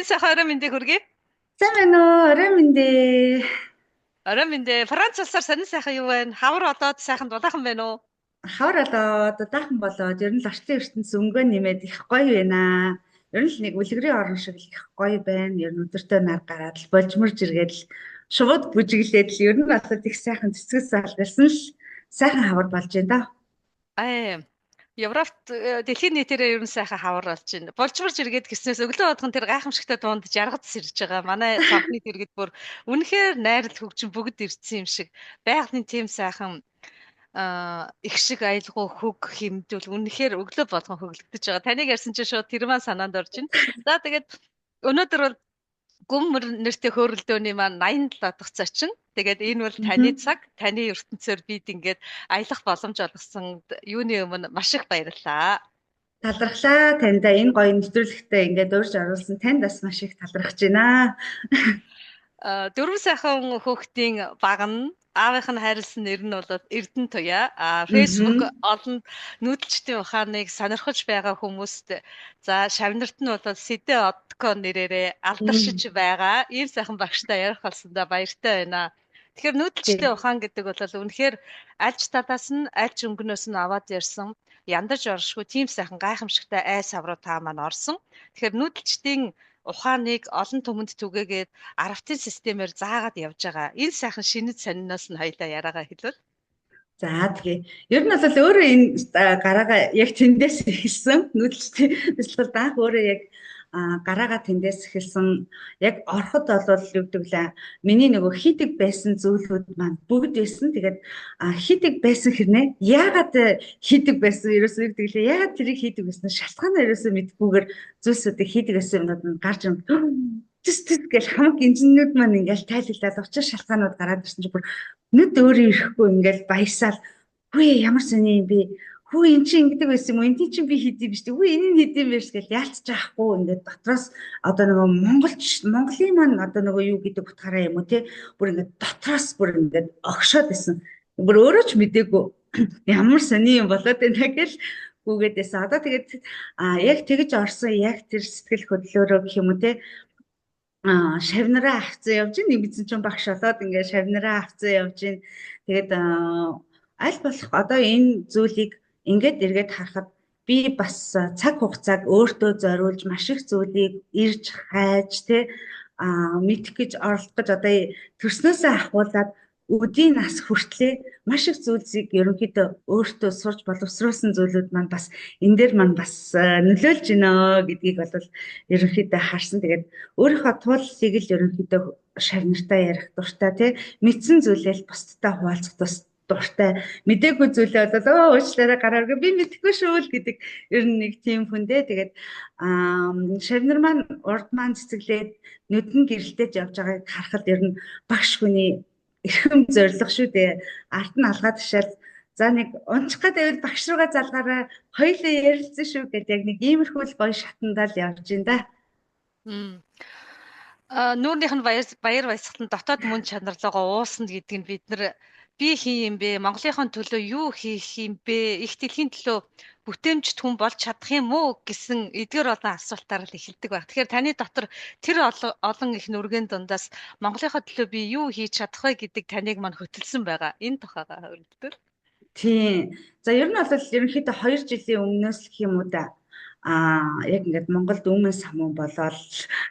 Сайхан орой мэндийг хүргэе. Сайн байна уу? Орой мэндээ. Орой мэндээ. Франц улсаар сонин сайхан юу вэ? Хавар одоод сайхан дулаахан байна уу? Хавар болоод удахан болоод ер нь л орчлын ертөнц өнгөө нэмээд их гоё байна. Ер нь л нэг үлгэрийн орн шиг л их гоё байна. Ер нь өдөртөө нар гараад л болжморж иргээд л шууд бүжиглээд л ер нь болоод их сайхан цэцгэс залгарсан л сайхан хавар болж байна да. Аа, Европт дэлхийн нийтээрээ ер нь сайхан хавар болж байна. Болжморж иргээд гиснээс өглөө бодгон тэр гайхамшигтай дунд жаргаж сэрж байгаа. Манай цонхны дэргэд бүр үнэхээр найрал хөгжин бүгд ирдсэн юм шиг. Байгалийн тийм сайхан их шиг аялгау хөг хэмдвэл үнэхээр өглөө болгон хөглөгдөж байгаа. Таныг ярьсан чинь шууд тэр маань санаанд орж байна. За тэгээд өнөөдөр бол Гүмөр нэртэй хөөрөлдөөний маань 87 дахь зочин. Тэгээд энэ бол таны цаг, таны ертөнцөөр бид ингээд аялах боломж олгосон юуны өмнө маш их баярлалаа. Талархлаа таньда энэ гоё нэвтрүүлэгтээ ингээд урьж оруулсан танд бас маш их талархаж байна. Дөрвөн сайхан хүүхдийн баг нь аавынх нь хайрлсан нэр нь бол Эрдэнэ Туяа. Facebook олон нүүдэлчдийн ухааныг сонирхож байгаа хүмүүст за шавнарт нь бол Сэдэ Одко нэрээрээ алдаршиж байгаа. Ийм сайхан багштай ярих болсондоо баяртай байна. Тэгэхээр нүүдэлчдийн ухаан гэдэг бол үнэхээр альж талаас нь альж өнгөнөөс нь аваад ярьсан яндарч оршгүй тийм сайхан гайхамшигтай айс авруу та маань орсон. Тэгэхээр нүүдэлчдийн ухааныг олон түмэнд түгээгээд аравтын системээр заагаад явж байгаа. Энэ сайхан шинэт сониноос нь хоёлаа яриагаа хэлвэл. За тэгээ. Ер нь бол өөрөө энэ гараагаа яг тэндээс эхэлсэн. Нүүдэлчдийн бэлтгэл даах өөрөө яг гараагаа тэндээс эхэлсэн. Яг ороход бол юу гэдэг лээ. Миний нөгөө хийдэг байсан зүйлүүд маань бүгд байсан. Тэгээд хийдэг байсан хэрнээ яагаад хийдэг байсан ерөөсөө юу гэдэг лээ. Яагаад тэрийг хийдэг байсан шалтгаанаа ерөөсөө мэдгүйгээр зүйлсүүдийг хийдэг байсан юмнууд нь гарч ирнэ. Тэс гэл хамаг инженерүүд маань ингээл тайлбарлаад учир шалтгаанууд гараад ирсэн чинь бүр нүд өөрөө ирэхгүй ингээл баясаал хүү ямар сони юм бэ хүү эн чинь ингэдэг байсан юм уу энэ чинь би хийдэм биш үү хүү энэ нь хийдэм биш гэл яалтч аахгүй ингээд дотроос одоо нөгөө Монголын маань одоо нөгөө юу гэдэг утгаараа юм уу те бүр ингээд дотроос бүр ингээд огшоод байсан бүр өөрөө ч мдээгүй ямар сони юм болоод байна гэл гүгээдээс одоо тэгээд яг тэгж орсон яг тэр сэтгэл хөдлөөрөө гэх юм уу те шавнараа авцсан явж ийн нэг мэдсэн чинь багш болоод ингээ шавнараа авцсан явж ийн тэгээд аль болох одоо энэ зүйлийг ингээд эргээд харахад би бас цаг хугацааг өөртөө зориулж маш их зүйлийг ирж хайж тэ мэдэх гэж оролдох гэж одоо төрснөөсөө ахуулаад өдийн нас хүртлээр маш их зүйлсийг ерөнхийдөө өөртөө сурч боловсруулсан зүйлүүд маань бас энэ дээр маань бас нөлөөлж байна гэдгийг бол ерөнхийдөө харсан. Тэгээд өөрийнхөө тууллыг л ерөнхийдөө шавнартаа ярих дуртай тий мэдсэн зүйлээ бусдтай хуваалцах дуртай мдээгүй зүйлээ бол уучлаарай гарааргүй би мэдэхгүй шүү л гэдэг ер нь нэг тийм хүн дээ. Тэгээд шавнар маань урд маань цэцэглээд нүдэн гэрэлтэж явж байгааг харахад ер нь багш хүний эрхэм зориг шүү дээ. Арт нь алгаад ташаал за нэг унчих гэдэг байвал багш руугаа залгаараа хоёулаа ярилцсан шүү гэдэг яг нэг иймэрхүү л гоё шатандаа л явж байна да. Нүүрнийх нь баяр баясгалан дотоод мөн чанарлаагаа уусна гэдэг нь бид нар би хин юм бэ? Монголынхон төлөө юу хийх юм бэ? Их дэлхийн төлөө бүтээмжт хүн болж чадах юм уу гэсэн эдгээр олон асуултаар л эхэлдэг байх. Тэгэхээр таны дотор тэр олон их нүргэн дундаас Монголынхоо төлөө би юу хийж чадах вэ гэдэг таныг мань хөтөлсөн байгаа. Энэ тухайгаа хөвөлдөр. Тийм. За ер нь бол ерөнхийдөө 2 жилийн өмнөөс л гэх юм уу да. Яг ингээд Монголд өмнө самуун болоод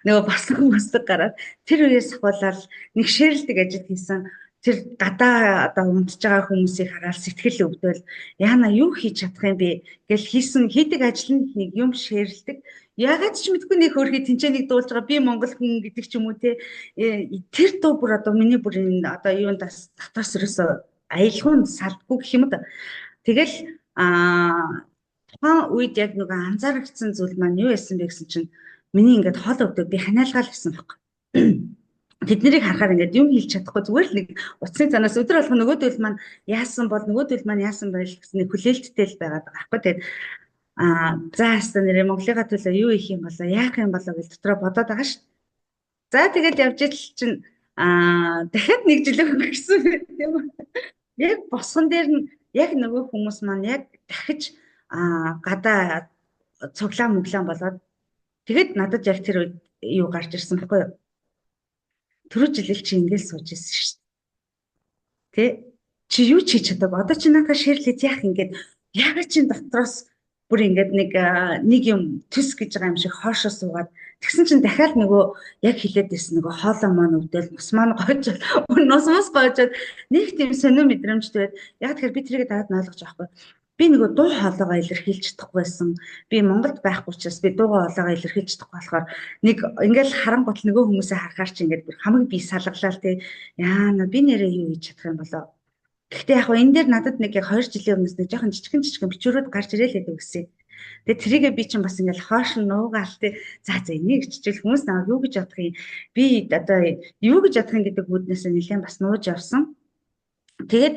нөгөө босго хүмүүсдэг гараад тэр үеэс ахуулаад нэг шэрлдэг ажил хийсэн. Тэр гадаа одоо унтж байгаа хүмүүсийг хараад сэтгэл өвдөл яана юу хийж чадах юм бэ гэл хийсэн хийдэг ажил нь нэг юм шэрлдэг. Ягаад ч мэдгүй нэг хөрхий тэнцэнийг дуулж байгаа би Монгол хүн гэдэг ч юм уу те тэр дуу бүр одоо миний бүр энэ одоо юундаас татвас ерөөсөө аялгаунд салдгүй гэх юм да. Тэгэл тухайн үед яг нэг анзаарчихсан зүйл маань юу байсан бэ гэсэн чинь миний ингээд хол өвдөд би ханиалгаал гэсэн баг. Тэднийг харахаар ингээд юм хэлж чадахгүй зүгээр л нэг утасны занаас өдөр болгоо нөгөөдөл маань яасан бол нөгөөдөл маань яасан байл гэсэн нэг хүлээлттэй л байгаад байгаа байхгүй. Тэгээд за хаста нэрээ Монголынхаа төлөө юу их юм болоо яах юм болоо гэж дотроо бодоод байгаа ш. За тэгээд явж ил чинь дахиад нэг жил өнгөрсөн тийм үү. Яг босгон дээр нь яг нөгөө хүмүүс маань яг дахиж гадаа цуглаан мөглаан болоод тэгэд надад яг тэр үед юу гарч ирсэн баггүй юу? Түрүү жилэл чи ингээл сууж ирсэн шүү дээ. Тэ? Чи юу ч хийж чадаагүй. Одоо чи надад ширлээд яах ингээд яг чи дотроос бүр ингээд нэг юм төс гэж байгаа юм шиг хоошоо суугаад тэгсэн чинь дахиад нөгөө яг хилээд ирсэн нөгөө хоолой маань өвдөл нус маань гоожод нус гоожод нэг тийм сонио мэдрэмжтэй байд. Яг тэгэхээр би тэрийг дараад нь ойлгож авахгүй. Би нөгөө дуу хоолойгоо илэрхийлж чадахгүй байсан. Би Монголд байхгүй учраас би дуу хоолойгоо илэрхийлж чадахгүй болохоор нэг ингээл харангуут нөгөө хүмүүсээ харахаар чи ингээд хамаг би салгалаа л те. Яана би нэрээ юу хийж чадах юм болоо. Гэхдээ яг энэ дээр надад нэг яг 2 жилийн өмнөөс нэг жоохон жижигэн бичвэрүүд гарч ирэл гэдэг үгсээ. Тэгээ тэрийгээ би чинь бас ингээл хоош нуугаал те. За энийг чичээл хүмүүс наваа юу гэж бодох юм. Би одоо юу гэж бодох юм гэдэг үүднээс нэлээд бас нууж явсан. Тэгээд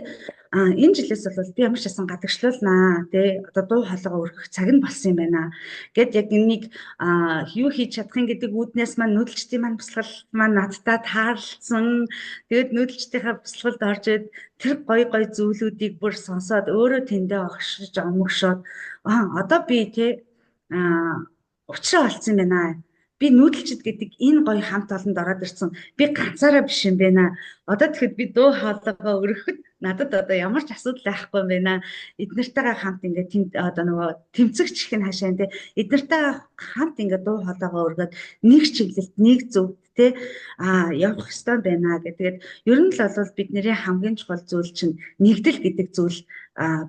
энэ жилээс бол би ямар ч асан гадагшлуулнаа тий одоо дуу хоолойгоо өргөх цаг нь болсон юм байна. Гэт яг энийг юу хийж чадах юм гэдэг үүднээс маань нүүдэлчдийн маань бясалгал маань надтай таарлцсан. Тэгээд нүүдэлчдийнхаа бясалгалд орж ид тэр гой зүйлүүдийг бүр сонсоод өөрөө тэндээ огшиж омогшоод одоо би тий учраа олцсон юм байна. Би нүүдэлчд гэдэг энэ гоё хамт олонд ороод ирсэн. Би ганцаараа биш юм байна. Одоо тэгэхэд би дуу хоолойгоо өргөхөд надад одоо ямар ч асуудал байхгүй юм байна. Эднэртэйгээ хамт ингээд одоо нөгөө тэмцэгч их нь хашаа те. Эднэртэйгээ хамт ингээд дуу хоолойгоо өргөд нэг чиглэлд нэг зөвд те явах ёстой байна гэдэг. Ер нь л бол бидний хамгийн чухал зүйл чинь нэгдэл гэдэг зүйл.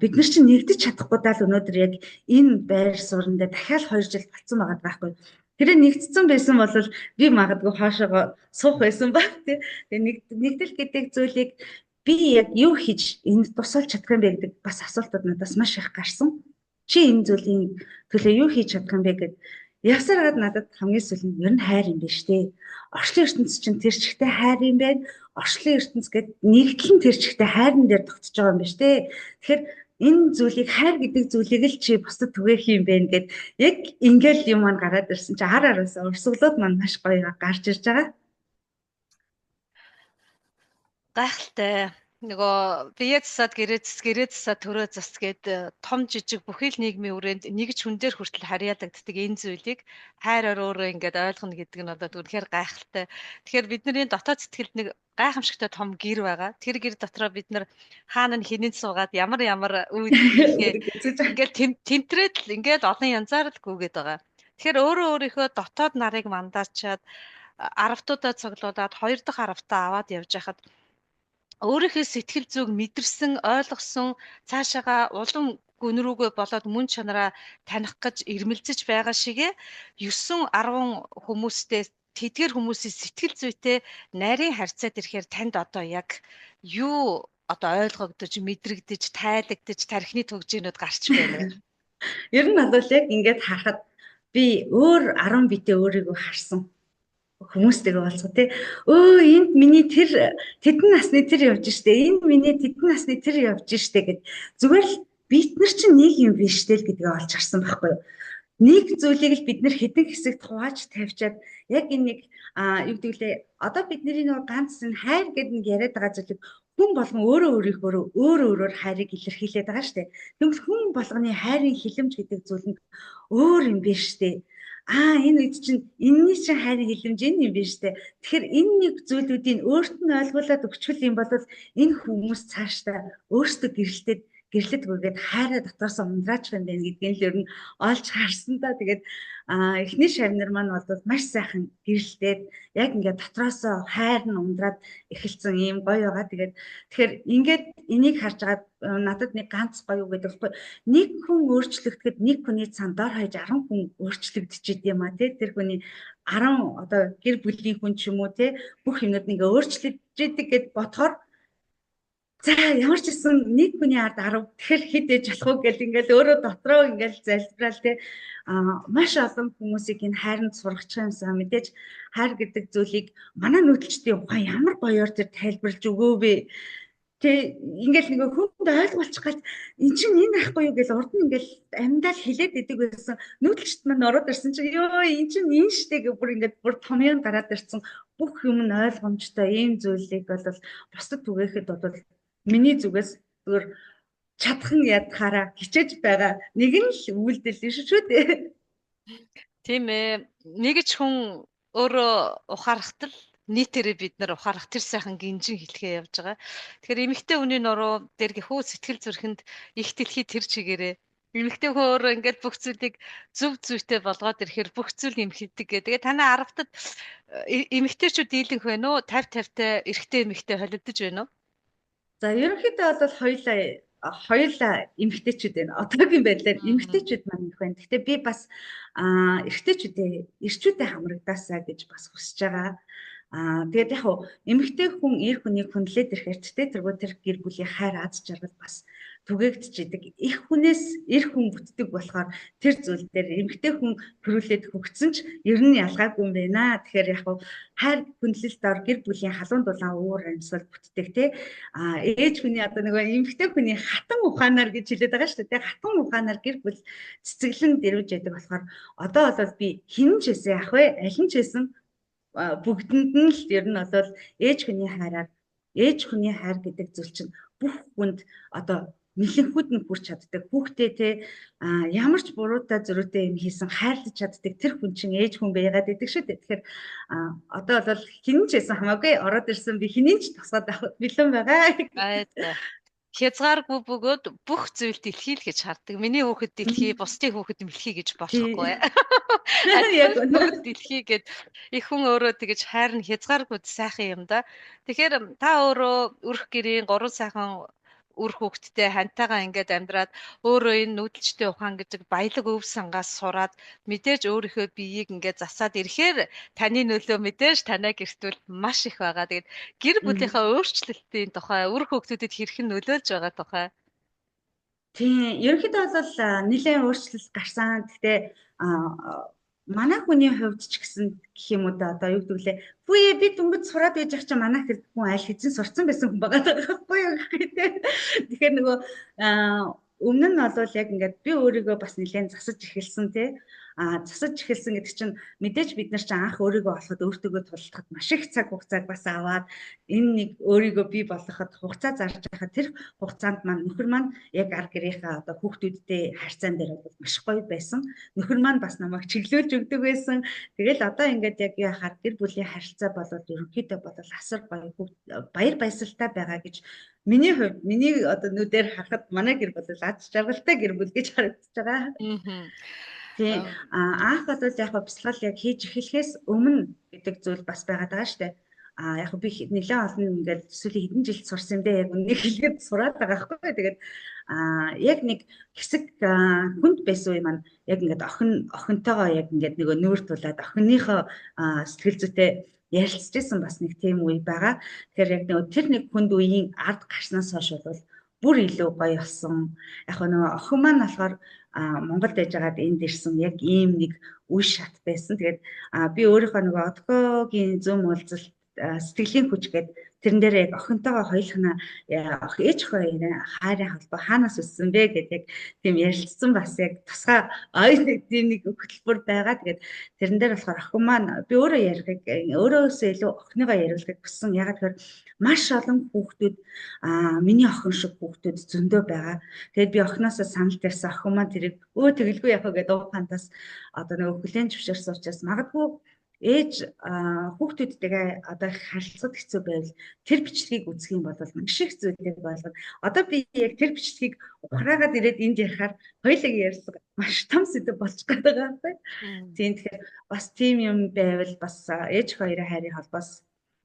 Бид нар чинь нэгдэж чадахгүй даа л өнөөдөр яг энэ байр суурин дээр дахиад 2 жил болцсон байгаа байхгүй. Тэр нэгдсэн байсан бол би магадгүй хоошоогоо суух байсан баг тий. Тэгээ нэгдэл гэдэг зүйлийг би яг юу хийж энд тусалж чадах юм бэ гэдэг бас асуултууд надаас маш их гарсан. Чи энэ зүйлийн төлөө юу хийж чадах юм бэ гэд явсараад надад хамгийн сүүл нь ер нь хайр юм биш тий. Орчлын ертөнц чинь тэр чигтээ хайр юм байна. Орчлын ертөнц гэд нэгдэл нь тэр чигтээ хайрн дээр тогтож байгаа юм биш тий. Тэгэхээр энэ зүйлийг хайр гэдэг зүйлийг л чи бусдад түгээх юм бэ гэд яг ингээл юм маань гараад ирсэн чи хар араас урсгалууд маань маш гоё гарч ирж байгаа. Гайхалтай. Нөгөө бие засаад гэрээ засаад төрөө зас гээд том жижиг бүхий л нийгмийн үрээнд нэгж хүн дээр хүртэл харьяалагддаг энэ зүйлийг хайраар өөрөө ингээд ойлгоно гэдэг нь одоо үнэхээр гайхалтай. Тэгэхээр бидний дотоод сэтгэлд нэг гайхамшигтай том гэр байгаа. Тэр гэр дотроо бид нар хаана нь хинэн суугаад ямар үед ингээд тэмтрээд л ингээд олон янзаар л гүгээд байгаа. Тэгэхээр өөрөө өөрийнхөө дотоод нарыг мандаачаад аравтуудаа цуглуулад 2 дахь аравтаа аваад явж хахад өөрийнхөө сэтгэл зүг мэдэрсэн, ойлгосон, цаашаага улам гүн рүүгээ болоод мөн чанараа таних гэж ирмэлзэж байгаа шигэ 9-10 хүмүүстэй тэдгэр хүмүүсийн сэтгэл зүйтэй нарийн харьцаад ирэхээр танд одоо яг юу одоо ойлгогдож, мэдрэгдэж, тайлагдж, тархины төгжөөнүүд гарч байна вэ? Ер нь бол яг ингээд харахад би өөр 10 битээ өөрийгөө харсан. Хүмүүстэйгээ болцоо тий. Энд миний тэр тэдэн насны тэр явж штэ. Энд миний тэдэн насны тэр явж штэ гэд зүгээр л бид нар чинь нэг юм биш тэл гэдгээ олж харсан байхгүй юу. Нэг зүйлийг л бид нар хэдэн хэсэгт хувааж тавьчаад яг энэ нэг юу гэдэг лээ одоо бидний нэг ганц энэ хайр гэдэг нэг яриад байгаа зүйлийг хүн болгон өөрөөр хайрыг илэрхийлээд байгаа штэ. Тэгвэл хүн болгоны хайрын хилэмж гэдэг зүйл нь өөр юм биш штэ. Энэ үед чинь энэний чинь хайрын хилэмж энэ юм биш үү? Тэгэхээр энэ нэг зүйлүүдийг өөрт нь ойлгуулад өгчвөл юм бол энэ хүмүүс цаашдаа өөрсдөө гэрлэдэг үгээд хайраа дотроос ундраач юм байна гэдгийг л ер нь олж харсан та. Тэгээд эхний шавнар маань бол маш сайхан гэрлэлээд яг ингээд дотроос хайр нь ундраад эхэлсэн юм гоё байгаа. Тэгэхээр ингээд энийг харж агаад надад нэг ганц гоё үг гэдэг байхгүй. Нэг хүн өөрчлөгдөд нэг хүний цаан дор хаяж 10 хүн өөрчлөгдөж идэм а тий. Тэр хүний 10 одоо гэр бүлийн хүн ч юм уу тий бүх юмнууд ингээ өөрчлөгдөж идэг гэд бодохоор за ямар ч гэсэн нэг хүний ард 10 тэгэхээр хэд ээж болох уу гэл ингээл өөрөө дотроо ингээл залбираал тий маш олон хүмүүсийг энэ хайранд сургачих юмсан мэдээж хайр гэдэг зүйлийг манай нүүдэлчдийн ухаан ямар гоёор тэр тайлбарлаж өгөөв. Тэ ингээл нэг хүнд ойлгуулчих гал эн чинь энэ ахгүй юу гэл урд нь ингээл амьдаа хэлээд идэг байсан нүүдэлчт маань ороод ирсэн чинь ёо эн чинь энэ штэ гэх бүр ингээд бүр томьёон гараад ирсэн бүх юм нь ойлгомжтой ийм зүйлийг бол бусдад түгээхэд бол миний зүгээс зүгээр чадхан ядахаараа хичээж байгаа нэг нь л үйлдэл шүү дээ. Тийм ээ. Нэг ч хүн өөрөө ухаарахтал нийтээрээ бид нар ухаарах тэр сайхан гинжин хэлхээ явж байгаа. Тэгэхээр эмэгтэй хүний нуруу дээр гэхүү сэтгэл зүрхэнд их дэлхий тэр чигээрээ эмэгтэй хүн өөрөө ингээд бүх зүйлийг зөв зүйтэй болгоод ирэхээр бүх зүйл эмхэлдэг гэ. Тэгээ танай аргатад эмэгтэйчүүд дийлэнх байна уу? 50-50-тай эрэгтэй эмэгтэй холилдож байна уу? За ерөнхийдөө бол хоёулаа эмэгтэйчүүд байна. Одоогийн байдлаар эмэгтэйчүүд маань их байна. Гэхдээ би бас эрчүүдээ хамрагдаасаа гэж бас хүсэж байгаа. Тэгээд яг хуу эмэгтэй хүн эр хүнийг хүндлээд ирэх эрчтэй тэргүү тэр гэр бүлийн хайр аз жаргал бас түгээгдчихэдэг. Их хүнээс эр хүн бүтдэг болохоор тэр зүйл дээр эмэгтэй хүн төрүүлээд хөгцсөн ч ер нь ялгаагүй юм байна. Тэгэхээр яг хуу хайр хүндлэлт дор гэр бүлийн халуун дулаан уур амьсгал бүтдэг те. Ээж хүний одоо нөгөө эмэгтэй хүний хатан ухаанаар гэж хэлээд байгаа шүү дээ. Хатан ухаанаар гэр бүл цэцэглэн дэрвэж яадаг болохоор одоо бол би хинэн ч гэсэн ах вэ? Алин ч гэсэн бүгдэнд нь л ер нь бол ээж хүний хайр гэдэг зүйл чинь бүх хүнд одоо нэлэнхүүд нь хүрч чаддаг. Хүүхдээ те ямар ч буруутай зөрүүтэй юм хийсэн хайрлаж чаддаг тэр хүн чинь ээж хүн байгаад идэг шүү дээ. Тэгэхээр одоо бол хинэн ч байсан хамаагүй ороод ирсэн би хинэн ч тусаад авах бэлэн байгаа. Хязгааргүй бөгөөд бүх зүйл дэлхий л гэж харддаг. Миний хүүхэд дэлхий, бусдын хүүхэд мэлхий гэж болохгүй. Яг бүгд дэлхий гэд их хүн өөрөө тэгэж хайрн хязгааргүй сайхан юм да. Тэгэхээр та өөрөө өрх гэрийн 3 сайхан үр хүүхэдтэй хантайгаа ингээд амьдраад өөрөө энэ нүүдэлчтэй ухаан гэдэг баялаг өв сангаас сураад мэдээж өөрийнхөө биеийг ингээд засаад ирэхээр таны нөлөө мэдээж танай гэртвэл маш их байгаа. Тэгээд гэр бүлийнхаа өөрчлөлтийн тухай үр хүүхдүүдэд хэрхэн нөлөөлж байгаа тухай. Тийм, ерөнхийдөө бол нэлээд өөрчлөлт гарсан. Гэхдээ манай хүний хувьд ч гэсэн гэх юм уу да одоо юу гэдэг лээ. Үгүй би дөнгөж сураад байж ах чи манай тэр хүн аль хэзээ сурцсан байсан хүн байгаа байхгүй юу гэхтэй. Тэгэхээр нөгөө өмнө нь бол яг ингээд би өөрийгөө бас нэлээд засаж эхэлсэн тий. Засаж эхэлсэн гэдэг чинь мэдээж бид нар чинь анх өөрийгөө олоход өөртөөгөө тулахад маш их цаг хугацааг бас аваад энэ нэг өөрийгөө бий болгоход хугацаа зарж байхад тэр хугацаанд маань нөхөр маань яг ар гэрийнхаа одоо хүүхдүүдтэй харьцаан дээр бол маш гоё байсан. Нөхөр маань бас намайг чиглүүлж өгдөг байсан. Тэгэл одоо ингээд яг яхаар гэр бүлийн харилцаа болоод ерөнхийдөө бол асар гоё баяр баясгалтай байгаа гэж миний хувьд миний одоо нүдээр харахад манай гэр бол аз жаргалтай гэр бүл гэж харагдаж байгаа. Тийм анх бол яг бясалгал яг хийж эхлэхээс өмнө гэдэг зүйл бас байгаад байгаа шүү дээ. Яг би нэлээд олон ингээд сүүлийн хэдэн жил сурсан юм дээ. Яг үннийг хэлгээд сураад байгаа байхгүй. Тэгээд яг нэг хэсэг хүнд байсан юм маань яг ингээд охинтойгоо яг ингээд нөгөө нүүр тулаад охиныхоо сэтгэл зүйтэй ярилцж байсан бас нэг тийм үе байгаа. Тэгэхээр яг нөгөө тэр нэг хүнд үеийн ард гарснаас хойш бол бүр илүү гоё болсон. Яг нөгөө охин маань болохоор Монголд яжгаад энд ирсэн яг ийм нэг үе шат байсан. Тэгээд би өөрийнхөө нөгөө одгоогийн зүүн уулзалт сэтгэлийн хүч гээд тэрэн дээр яг охинтойгоо хоёулахна ээж хоёр хайрын холбоо хаанаас өссөн бэ гэдэг яг тийм ярилцсан бас яг тусгай тийм нэг хөтөлбөр байгаа. Тэгээд тэрэн дээр болохоор охин маань би өөрөөсөө илүү охиныгоо яриулахыг хүссэн. Ягаад гэхээр маш олон хүүхдүүд миний охин шиг хүүхдүүд зөндөө байгаа. Тэгээд би охиноосоо санал тарьсан охин маань тэрийг тэгэлгүй яах вэ гэдэг ухаантаас одоо нөгөө хүлэн зөвшөөрсөн учраас магадгүй ээж хүүхдүүдтэйгээ одоо харилцаад хэцүү байвал тэр бичлэгийг үзэх юм бол маш их зүйлийг болгоно. Одоо би яг тэр бичлэгийг ухраагаад ирээд энд ярихаар хоёулаа ярьсан маш том сэдв болж байгаа байхгүй. Тийм тэгэхээр бас тийм юм байвал бас ээж хоёрын хайрын холбоос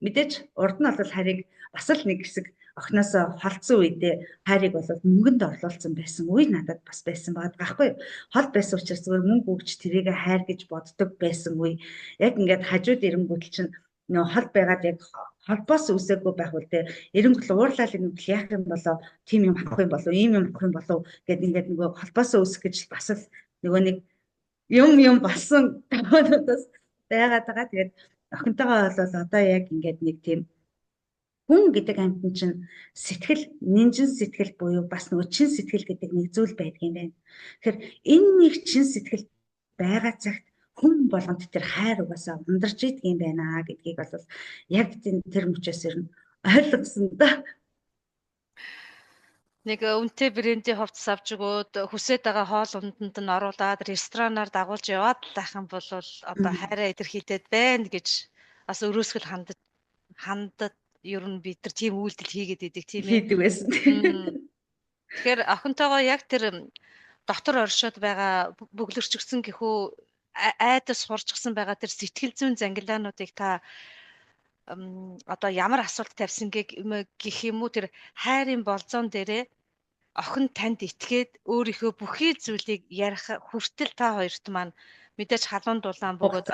мэдээж урд нь бол хайрыг бас л нэг хэсэг охиноосоо холдсон үедээ хайрыг бол мөнгөнд орлуулсан байсан үе надад бас байсан байгаа байхгүй. Хол байсан учраас зөвхөн мөнгө өгч тэрийг хайр гэж боддог байсан үе. Яг ингээд хажууд ирэнгүүт чинь нөө хол байгаад яг холбоос үсээгүй байх үл тэ эренгүүт уурлал ирэнгүүт яах юм болоо тийм юм авах юм болоо ийм юм авах юм болоо гэд ингээд нөгөө холбоос үсэх гэж бас л нөгөө нэг юм болсон тохиолдолд байгаад байгаа. Тэгээд охинтойгоо бол одоо яг ингээд нэг тийм хүн гэдэг амьтан чинь сэтгэл, нинжин сэтгэл буюу бас нөгөө чин сэтгэл гэдэг нэг зүйл байдаг юм байна. Тэгэхээр энэ нэг чин сэтгэл байгаа цагт хүн болгонд тэр хайр угаасаа ундарч идэг юм байна гэдгийг бол яг тэр мөчөөс ер нь ойлгосон да. нэг үнэтэй брендийн хувцас авч өгөөд хүсээд байгаа хоол унданд нь оруулаад ресторанаар дагуулж яваад байх юм бол одоо хайраа илэрхийлээд байна гэж бас өрөөсгөл хандад ер нь бид нар тийм үйлдэл хийгээд идэг тийм ээ. Хийдэг байсан. Тэгэхээр охинтойгоо яг тэр дотор оршоод байгаа бөглөрчгсөн гэхүү айдас сурчсан байгаа тэр сэтгэл зүйн зангилаануудыг та одоо ямар асуулт тавьсан гэх юм уу тэр хайрын болзон дээрээ охин танд итгээд өөрийнхөө бүхий зүйлийг ярих хүртэл та хоёрт маань мэдээж халуун дулаан бөгөөд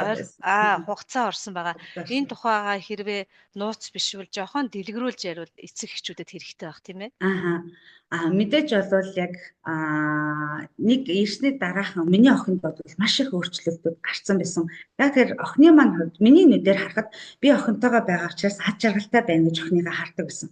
хугацаа орсон байгаа. Энэ тухайгаа хэрвээ нууц бишвэл жоохон дэлгэрүүлж ярил эцэг эхчүүдэд хэрэгтэй байх тийм ээ. Мэдээж бол яг нэг ирсний дараахан миний охинд бол маш их өөрчлөлтүүд гарсан байсан. Яг тэр охины маань хувьд миний нүдээр харахад би охинтойгоо байгаа учраас ад жаргалтай байна гэж охиныгаа хардаг байсан.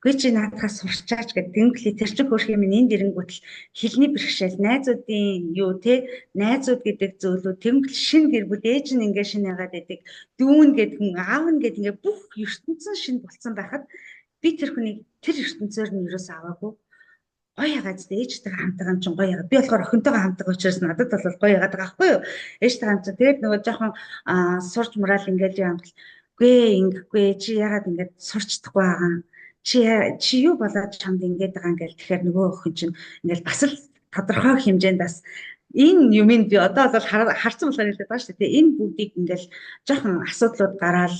Гүй чи наадхаас сурчаач гэдэг дэмглээ тэр чинь хөрх юм энд ирэнгүүт хилний бэрхшээл найзуудын юу те найзууд гэдэг зөвлөө дэмгэл шин гэр бүл ээж нь ингээ шин ягаад байдаг дүүн гэдэг хүн аав нь гэдэг ингээ бүх ертөнцийн шин болцсон байхад би тэр хүнийг тэр ертөнцөөр нь юус аваагүй гоё ягаад ээжтэйгээ хамтбайгаа юм чинь гоё ягаад би болохоор охинтойгоо хамтбайгаа учраас надад бол гоё ягаад байгаа байхгүй юу ээжтэй хамт тэгээд нөгөө жоохон сурч мураал ингээл юм бол үгүй ингэхгүй чи ягаад ингээд сурчдаггүй байгаа чи юу болоод чамд ингэж байгаа ингээл тэгэхээр нөгөө охин чинь ингээл бас л тодорхой хэмжээнд бас энэ юмыг би одоо бол харсан болохоор хэлээд байгаа шүү дээ. Энэ бүгдийг ингээл жоохон асуудлууд гараад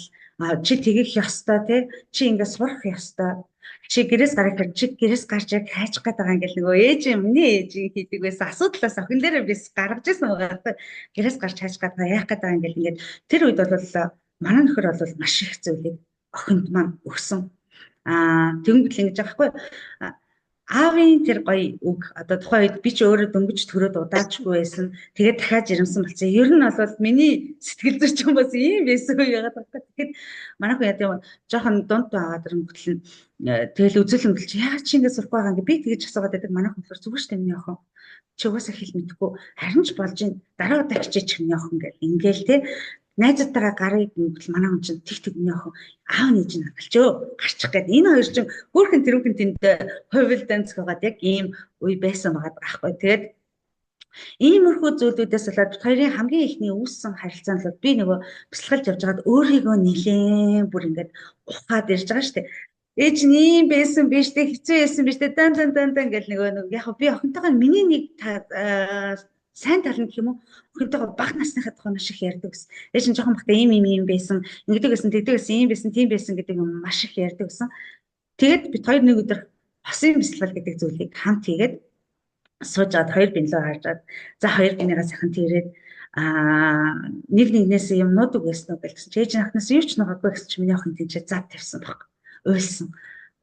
чи тэгэх ёстой те чи ингээд сурах ёстой чи гэрээс гарах чи гэрээс гарч яг хайчих гээд байгаа ингээл нөгөө ээж миний ээж хийдэг байсан асуудлаас охин дээрээ бис гаргаж ирсэн байгаа. Гэрээс гарч хайчих гээд яах гээд байгаа ингээл ингээд тэр үед бол манай нөхөр бол маш их зүйлийг охинд маань өгсөн. Тэгвэл ингэж байгаа хгүй аавын тэр гоё үг одоо тухайн үед би ч өөрөө дөнгөж төрөөд удаачгүй байсан. Тэгээд дахиад жирэмсэн болсон. Ер нь бол миний сэтгэл зүйч юм бас ийм байсан уу яагаад байна. Тэгэхээр манайх яа тийм жоохон дунд аваад ирэнгүүтэл тэгэл үзүүлэн гэлж яагаад чи ингэ сурахгүй байгаа юм би тэгэж асуугаад байдаг. Манайх болохоор зүгээр шүү дээ миний охин. Чи угаасаа хэл мэдэхгүй харин ч болж ин дараа удаа хичээч миний охин гэл ингээл те найзуудтайгаа гарыг гэвэл манай хүн чинь тэг миний охин аав нээж нь хадгалчөө гарчих гээд энэ хоёр чинь хөөрхөн тэрүүхэн тэнд хувил данцгаад яг ийм үе байсан байгаа байхгүй. Тэгээд иймэрхүү зүйлүүдээс болоод хоёрын хамгийн ихний үүссэн харилцаанд бол би нөгөө бясалгалж явж байгаад өөрийгөө нилээн бүр ингээд ухаад ирж байгаа шүү дээ. Ээж нь байсан биш дээ хэцүү байсан биш дээ дан гэл нөгөө яг би охинтойгоо миний нэг сайн тал нь гэх юм уу охинтойгоо бага насныхаа тухай маш их ярьдаг гэсэн. Ээж нь жоохон бахта ийм байсан ингэдэг гэсэн тэгдэг гэсэн ийм байсан тийм байсан гэдэг юм маш их ярьдаг гэсэн. Тэгээд бид хоёр нэг өдөр хосын бясалгал гэдэг зүйлийг хамт хийгээд суужаад хоёр бинлөө харжаад за хоёр бинийгаа сайхан тэрээд нэг нэгнээс юм нуудаг байсан уу гэсэн чинь ээж анхнаас юу ч нугаагүй гэсэн чинь миний охин тийчээ зад тавьсан баг. Уйлсан.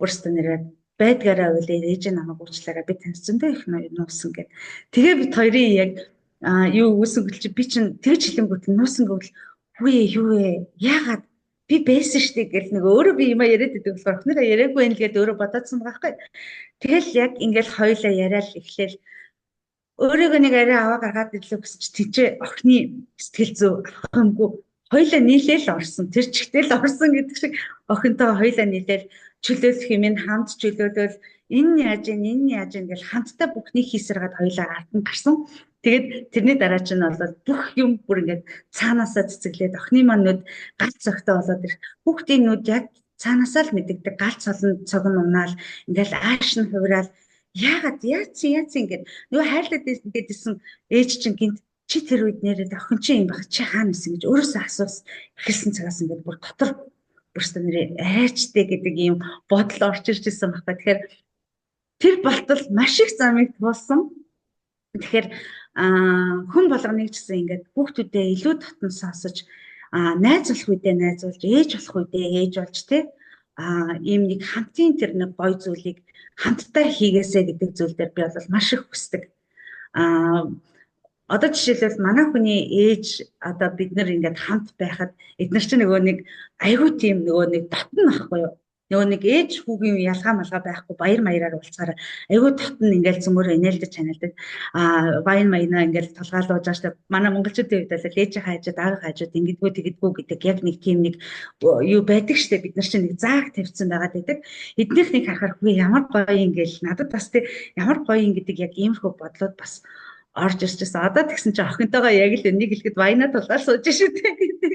Өөртөө нэрээ байдгаараа үлээ ээж намайг уучлаарай би тань зөндөө их нуусан гэд. Тэгээ бид хоёрын яг юу үүсэн гэл чи би чинь тэгж хэлэнгүүт нуусан гэвэл үгүй юу вэ яагаад би байсан штэ гэл нэг өөрөө би юм яриад идэг болохоор охиноо яриаггүй юм л гээд өөрөө бодоодсон байгаа байхгүй. Тэгэл яг ингээл хоёлаа яриад эхлээл өөрийгөө нэг арай аваа гаргаад ирлээ гэсэн чи тийчээ охины сэтгэл зүй авахымгүй хоёлаа нийлээл орсон тэр чигтэл орсон гэдэг шиг охинтой хоёлаа нийлээл чөлөөлөх юм ин хамт чөлөөлөл энэ яаж ингээл хамтдаа бүхний хийсэргээд хоёлаа ард нь гарсан. Тэгээд тэрний дараа чинь бол бүх юм бүр ингээд цаанаасаа цэцэглээд охины маань нүд галц цогтой болоод ирэх. Хүүхдийн нүд яг цаанаасаа л мэддэг галц олон цог нь унаал ингээл ааш нь хувраал яагаад яац ингээд нөгөө хайрлаад гэдсэн ээж чинь гинт чи тэр үед нэрээд охин чи юм баг чи хаана исэн гэж өөрөөсөө асуусан эхэлсэн цагаас ингээд бүр дотор бүрстэ нэрээ арайчтэй гэдэг ийм бодол орж ирж ирсэн багтаа. Тэгэхээр тэр болтол маш их замыг туулсан. Тэгэхээр хүн болгоныг ч гэсэн ингээд хүүхдүүдээ илүү татан сонсож найз болох үедээ найзуулж ээж болох үедээ ээж болж те ийм нэг хамтын тэр нэг гоё зүйлийг хамтдаа хийгээсэ гэдэг зүйл дээр би бол маш их хүсдэг. Одоо жишээлбэл манай хүний ээж одоо бид нар ингээд хамт байхад эдгээр чинь нөгөө нэг айгүй тийм нөгөө нэг дотн ахгүй юу? Нөгөө нэг ээж хүүгийн ялгаа малгай байхгүй баяр маяраар уулзахаар айгүй татна ингээл цөмөр инээлдэж чаналдаг. Баяр маянаа ингээл толгаалуулж байгаа штэ. Манай монголчуудын хувьд бол ээж хаажууд аав хаажууд ингэдэггүй тэгдэггүй гэдэг яг нэг тийм нэг юу байдаг штэ. Бид нар чинь нэг зааг тавьсан байгаад байдаг. Эднийхнийг харахаар хүү ямар гоё ингээл надад бас тэг ямар гоё ин гэдэг яг иймэрхүү бодлоод бас орж ирчихсэн. Одоо тэгсэн чинь охинтойгоо яг л энийг хэлэхэд баянаа тулгаар сууж шүү дээ гэдэг.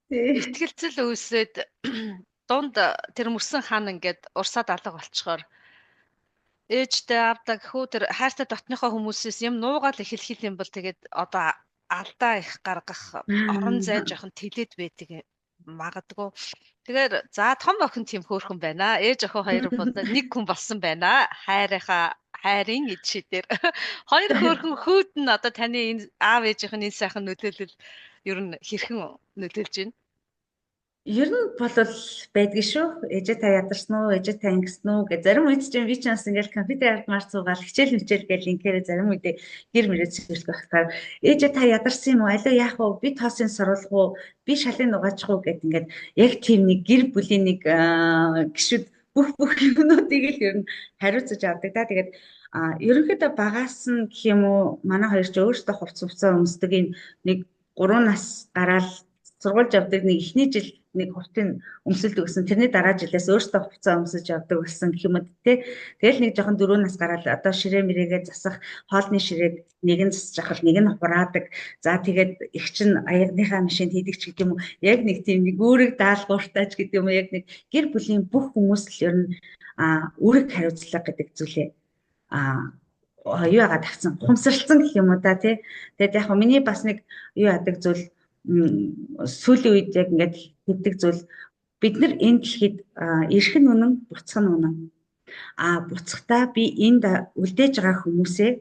Итгэлцэл үүсээд дунд тэр мөрсөн хаан ингээд урсаад алга болчихоор ээжтэй авдаг хүү тэр хайртай дотныхоо хүмүүсээс юм нуугаал эхлэх юм бол тэгээд одоо алдаа их гаргах орон зай жоохон тэлээд байдаг магадгүй. Тэгэхээр за том охин тийм хөөрхөн байна. Ээж охин хоёр бол нэг хүн болсон байна. Хайрын эд шидээр хоёр хөөрхөн хүүд нь одоо таны энэ аав ээжийнх нь энэ сайхан нөлөөлөл ер нь хэрхэн нөлөөлж байна? Ер нь бол байдгийн шүү. Ээжээ та ядарсан уу, ээжээ та ингэсэн үү гэж зарим үед чинь би ч бас ингээл компьютер ардмаар цугаал хичээл гэл инкээрээ зарим үед гэр мөрөд сэрэлж байхаар ээжээ та ядарсан юм уу, алуу яах вэ? Би тоосын соруулах уу? Би шалын нугаачих уу гэд ингээд яг тийм нэг гэр бүлийн нэг гişүүд бүх юмнуудыг л ер нь хариуцаж авдаг да. Тэгээд ерөнхийдөө багаас нь гэх юм уу манай хоёр ч өөрсдөө хувцаа өмсдөг энэ нэг 3 нас гараад сургууль явдаг нэг эхний жил нэг хувтын өмсөлдөг гэсэн. Тэрний дараа жилээс өөртөө хувцас өмсөж явдаг болсон гэх юм уу те. Тэгэл нэг жоохон 4 нас гараад одоо ширээ мэрээгээ засах хоолны ширээг нэг нь засаж авах нэг нь хураадаг. За тэгээд их чин аягныхаа машинд хийдэг ч гэдэг юм уу. Яг нэг тийм нэг үүрэг даалгавартаач гэдэг юм уу. Яг нэг гэр бүлийн бүх хүмүүс л ер нь үүрэг хариуцлага гэдэг зүйлээ юу яагаад тавцсан хумсралцсан гэх юм уу да тий. Тэгээд яг миний бас нэг юу яадаг зүйл сүүлийн үед яг ингээд хэвдэг зүйл бид нар энэ дэлхийд эрхэн үнэн буцах нь үнэн буцахтаа би энд үлдээж байгаа хүмүүсээ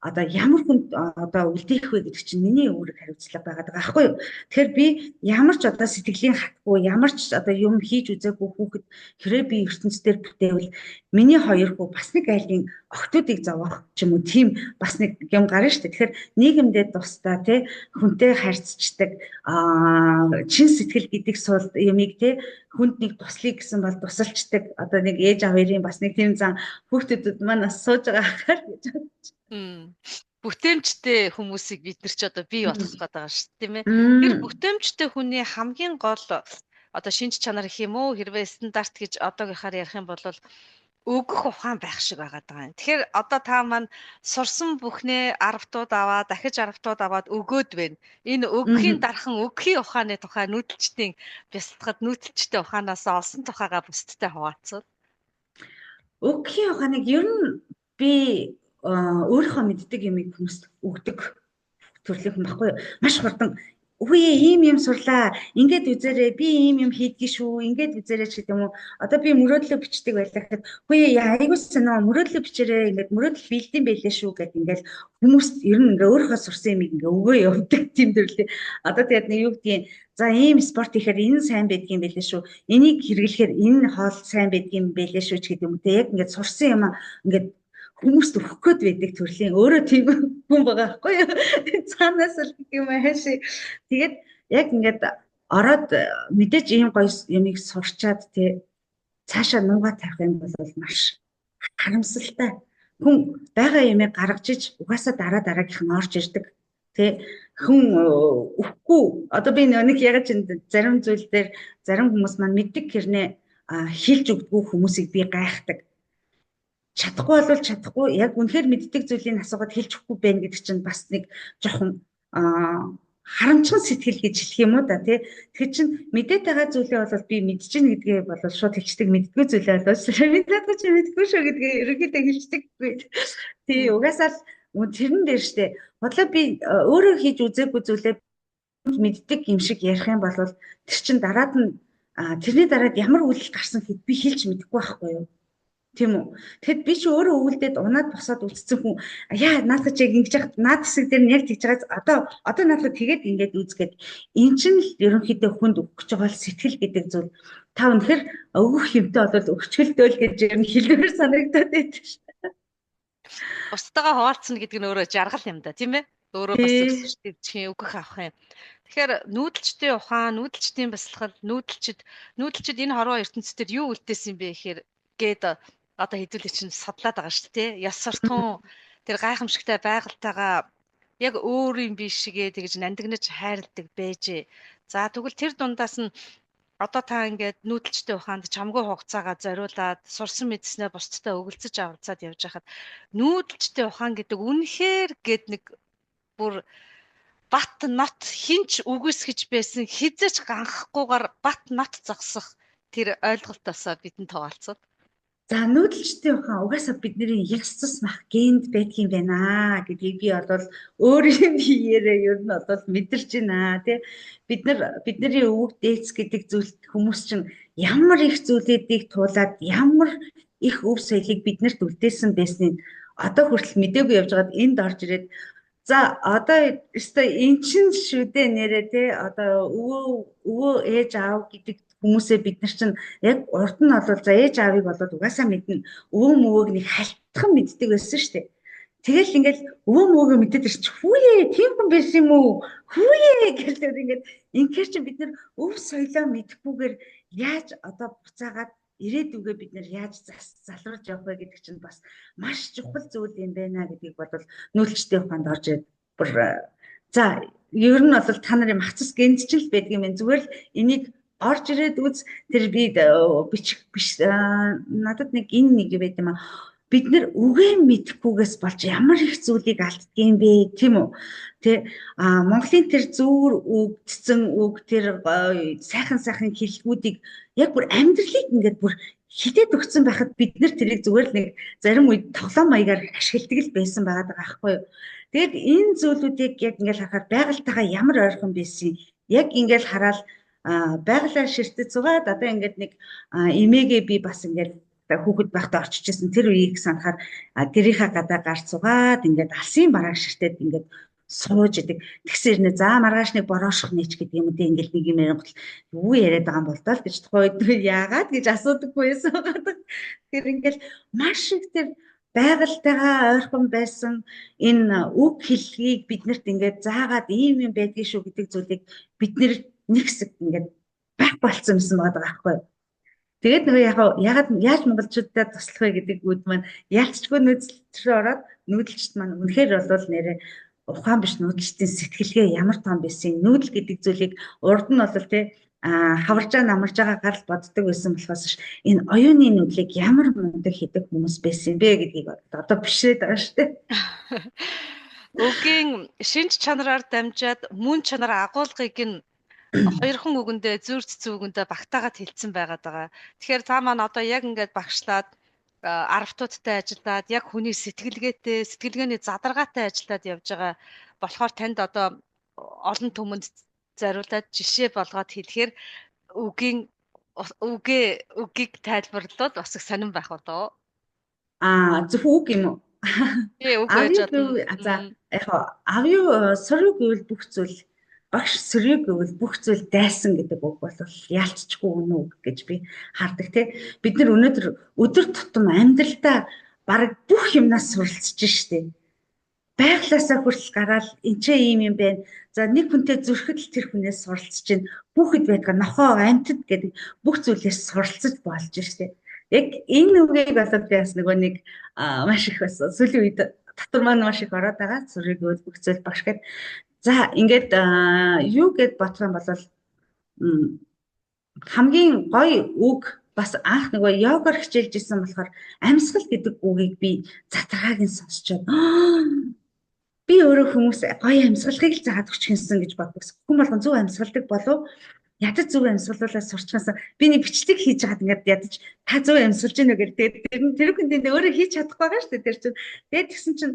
одоо ямар хүнд одоо үлдээх вэ гэдэг чинь миний үүрэг хариуцлага байгаад байгаа байхгүй юу. Тэгэхээр би ямар ч одоо сэтгэлийн хатгүй ямар ч одоо юм хийж үзээгүй хүүхэд хэрэг би ертөнцийн дээр бүтээвэл миний хоёр хүү бас нэг айлын охтуудыг зовоох ч юм уу тийм бас нэг юм гарна шүү дээ. Тэгэхээр нийгэмдээ тусдаа тий хүнтэй харьцдаг чин сэтгэл гэдэг суул юмыг тий хүнд нэг туслая гэсэн бол тусалчдаг одоо нэг ээж аваарын бас нэг тийм зан хүүхдүүд маань бас сууж байгаа хахаар гэж бодож. Бүтээмжтэй хүмүүсийг бид нар ч одоо бий болгох гээд байгаа шүү дээ тийм ээ. Тэр бүтээмжтэй хүний хамгийн гол одоо шинж чанар гэх юм уу хэрвээ стандарт гэж одоогийнхаар ярих юм бол өгөх ухаан байх шиг байгаа даа. Тэгэхээр одоо та маань сурсан бүхнээ 10-тууд аваад дахиж 10-тууд аваад өгөөд байна. Энэ өгөхийн дархан өгөхийн ухааны тухай нүүдэлчдийн бясалгад нүүдэлчтэй ухаанаас олсон тухайгаа бусдтай хуваалцвал. Өгөхийн ухааныг ер нь би өөрийнхөө мэддэг юмыг хүмүүст өгдөг төрлийн хүн баггүй юу? Маш хурдан үгүй ийм сурлаа. Ингээд үзээрэй би ийм юм хийдгий шүү. Ингээд үзээрэй ч гэдэг юм уу. Одоо би мөрөөдлөө бичдэг байлаа гэхэд үгүй айгуу санаа мөрөөдлөө бичээрэй. Ингээд мөрөөдөл бэлдэн байлээ шүү гэд ингээд хүмүүст ер нь ингээ өөрийнхөө сурсан юмыг ингээ өгөө явдаг тийм төрлийн. Одоо тэгээд нэг юу гэдгийг за ийм спорт хийхээр энэ сайн байдгийн байлээ шүү. Энийг хэрэглэхээр энэ хоол сайн байдгийн байлээ шүү ч гэдэг юм үү. Яг ингээд сурсан юм ингээд хүмүүст өгөх гээд байдаг төрлийн өөрөө тийм хүн байгаа байхгүй юу? Цаанаас л юм хааши. Тэгээд яг ингээд ороод мэдээж ийм гоё юмыг сурчаад тий цаашаа нуугаа тавих юм бол маш харамсалтай. Хүн байгаа юмыг гаргаж иж угаасаа дараагийнх нь орж ирдэг. Тий хүн өгөхгүй. Одоо би нэг яг зарим зүйл дээр зарим хүмүүс маань мэддэг хэрнээ хэлж өгдөггүй хүмүүсийг би гайхдаг. Чадахгүй болвол чадахгүй яг үнэхээр мэддэг зүйлийг асуугаад хэлж өгөхгүй байх гэдэг чинь бас нэг жоохон харамчхан сэтгэл гэж хэлэх юм уу да тий. Тэгэхээр чин мэдээд байгаа зүйлээ бол би мэдэж гин гэдгээ бол шууд хэлчихдэг мэддгүй зүйлээ бол мэдээгүй чи мэдгүй шүү гэдгээ ерөнхийдөө хэлчихдэг. Тий угаасаа л тэрэн дээр штэ. Бодлоо би өөрөө хийж үзээгүй зүйлээ мэддэг юм шиг ярих юм бол тэр чин дараад нь тэрний дараад ямар үйлдэл гарсан гэхэд би хэлж мэдэхгүй байхгүй юу. Тийм үү. Тэгэхэд би ч өөрөө өвөлдөөд унаад босоод үлдсэн хүн яа наадах чи ингэж яхад наад хэсэг дээр нь яг тэгж байгаа одоо наадах тэгээд ингээд үзгээд эн чинь л ерөнхийдөө хүнд өгч байгаа сэтгэл гэдэг зүйл та өнөхөр өгөх юмтай бол өгчгөлдөөл гэж ер нь хэлээр санагдаад байдаг шүү дээ. Бусдаагаа хуваалцна гэдэг нь өөрөө жаргал юм да тийм ээ. Өөрөө бас өсөж өгөх авах юм. Тэгэхээр нүүдэлчдийн ухаан, нүүдэлчдийн бясалгал, нүүдэлчд энэ хорвоо ертөнцийн юу үлдээсэн бэ гэхээр гээд одоо хэдүүлээ чинь судлаад байгаа шүү дээ. Яс суртахуун тэр гайхамшигтай байгальтайгаа яг өөр юм биш шигээ тэгж нандинаж хайрладаг байжээ. За тэгвэл тэр дундаас нь одоо та ингээд нүүдэлчтэй ухаанд чамгүй хугацаагаа зориулаад сурсан мэдснээ бусдтай өгөлцөж авалцаад явж хахад нүүдэлчтэй ухаан гэдэг үнэхээр гээд нэг бүр бат нот хинч үгүйсгэж байсан хизээч ганхахгүйгээр бат нот зогсох тэр ойлголтоосоо бидэнд хуваалцав. За нүүдэлчдийн ухаан угаасаа бидний яс цус мах генд байдгийн байна гэдгийг би бол өөрийн биеэрээ ер нь бол мэдэрч байна тий. Бидний өвөг дээц гэдэг зүйл хүмүүс чинь ямар их зүйлүүдийг туулаад ямар их өв соёлыг биднэрт үлдээсэн байсныг одоо хүртэл мэдээгүй явж байгаад энд орж ирээд за одоо өстой эн чин шүү дээ нэрээ тий одоо өвөө ээж аав гэдэг хүмүүсээ бид нар чинь яг урд нь бол за ээж аавыг болоод угаасаа мэднэ өвөө мөвөөг нэг хальтхан мэддэг байсан шүү дээ. Тэгэл ингээл өвөө мөвөөгөө мэдээд ирч хүүе тийм хүн байсан юм уу хүүе гэдэг ингээд инхээр чи бид нар өв соёлоо мэдэхгүйгээр яаж одоо буцаагаад ирээдүгээ бид нар яаж залруулж явах вэ гэдэг чинь бас маш чухал зүйл юм байна гэдгийг бодвол нүүлчтэй ухаанд орж ирээд бүр за ер нь бол та нарын махцас гэнцчил байдаг юм байна. Зүгээр л энийг орж ирээд үз тэр би бичих биш надад нэг энэ нэг байт юм аа. Бид нар үгээ мэдэхгүйгээс болж ямар их зүйлийг алддгийм бэ тийм үү? Тэ Монголын тэр зүүр үгдсэн үг тэр сайхан хэллэгүүдийг яг бүр амьдралыг ингээд бүр хитэд өгсөн байхад бид нар тэрийг зүгээр л нэг зарим үед тоглоом маягаар ашигладаг л байсан байгаа байхгүй юу? Тэгээд энэ зүйлүүдийг яг ингээд харахаар байгальтайгаа ямар ойрхон байсан яг ингээд хараад байгалаар ширтэж суугаад одоо ингээд нэг эмээгээ би бас ингээд хүүхэд байхдаа орчиж ирсэн тэр үеийг санахаар гэрийнхаа гадаа гарч суугаад ингээд алсын барааг ширтээд ингээд сууж идэг. Тэгсэр нэ за маргааш нэг бороошох нээч гэдэг юм үү ингээд нэг юм ярингуул юу яриад байгаа юм бол доо гэж тухайд яагаад гэж асуудаггүй байсан байгаа. Тэгэхээр ингээд маш их тэр байгальтайгаа ойрхон байсан энэ үг хэллэгийг биднэрт ингээд заагаад ийм юм байдгийг шүү гэдэг зүйлийг бид нэг хэсэг ингээд байх болцсон юмсан байгаа байхгүй юу? Тэгээд нөгөө ягаад яаж монголчуудад туслах вэ гэдэг үүд маань ялцчгүй нүүдэлчрээ ороод нүүдэлчт маань үнэхээр бол нэрээ ухаан биш нүүдэлчтийн сэтгэлгээ ямар том байсан нүүдэл гэдэг зүйлийг урд нь бол тий хаваржаа намарж байгаа гарал боддог байсан болохоос энэ оюуны нүүдлийг ямар мундаг хийдэг хүмүүс байсан бэ гэдгийг одоо бишрээд байгаа шүү дээ. Үгийн шинж чанараар дамжаад мөн чанар агуулгыг нь хоёрхан үгэндээ зүр цэцэн үгэндээ багтаагаад хэлсэн байгаад байгаа. Тэгэхээр та маань одоо яг ингээд багшлаад арвтуудтай ажиллаад яг хүний сэтгэлгээний задаргаатай ажиллаад явж байгаа болохоор танд одоо олон түмэнд зариулаад жишээ болгоод хэлэхээр үгийг тайлбарлаад бас их сонирн байх уу? Зөв үг юм уу? Тий, үг байж болно. За яг авью сөрөг гэвэл бүх зүйл багш сөрөг гэвэл бүх зүйл дайсан гэдэг үг бол яалтчгүй үнэ үг гэж би хардаг тий. Бид нар өнөөдөр өдөр тутам амьдралдаа бараг бүх юмнаас суралцж штеп. Байглаасаа хүртэл гараад энчээ ийм юм байна. За нэг хүнтэй зүрхэд л тэр хүнээс суралцж чинь бүхэд байдаг нохоо амьтад гэдэг бүх зүйлээс суралцж болж штеп. Яг энэ үгийг болоод би бас нөгөө нэг маш их бас сүүлийн үед татвар маань маш их ороод байгаа. Сөрөг гэвэл бүх зүйл багш гэдэг. За ингээд юу гэд бодох юм бол хамгийн гоё үг бас анх нөгөө йогоор хичээлж исэн болохоор амьсгал гэдэг үгийг би затаргааг нь сонсчод би өөрөө хүмүүс гоё амьсгалыг л заагаад өчгөнсөн гэж боддог. Хүн болгон зөв амьсгалдаг болов ядаж зөв амьсгалуулаад сурчгаасан би нэг бичлэг хийж байгаад ингээд ядаж та зөв амьсгалж гинэ гэдэг. Тэгээд тэр хүнд өөрөө хийж чадахгүй байгаа шүү дээ. Тэр чинь тэгээд тэгсэн чинь